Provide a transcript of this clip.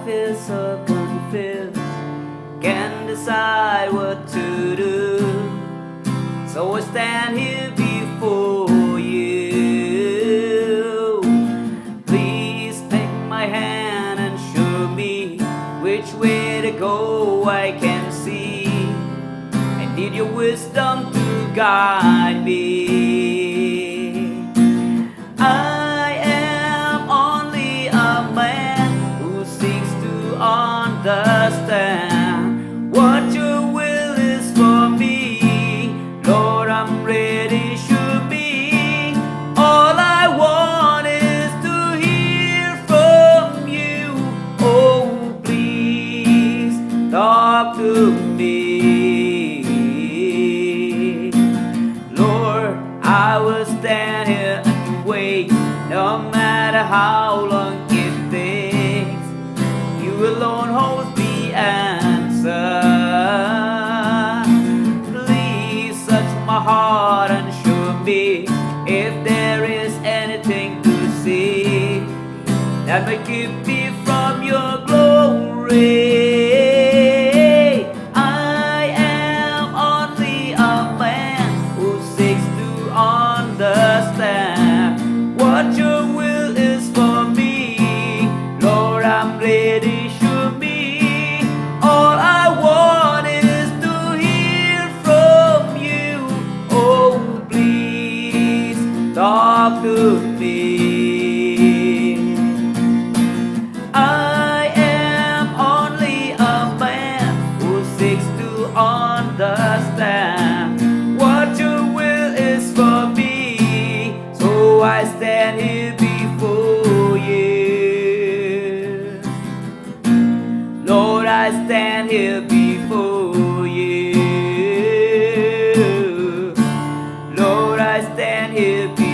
feel so confused, can't decide what to do. So I stand here before you. Please take my hand and show me which way to go. I can see. I need your wisdom to guide me. I am only a man who seeks to understand what your will is for me. Lord, I'm ready, should be. All I want is to hear from you. Oh, please talk to me. Lord, I will stand here and wait, no matter how long it takes. You alone hold the answer. Please search my heart and show me if there is anything to see that may keep me from your glory. I am only a man who seeks to understand what your will is for me. Lord, I'm ready, show me. All I want is to hear from you. Oh, please talk to me. I am only a man who seeks to understand what your will is for me. So I stand here before you. Lord, I stand here before you. Lord, I stand here before you.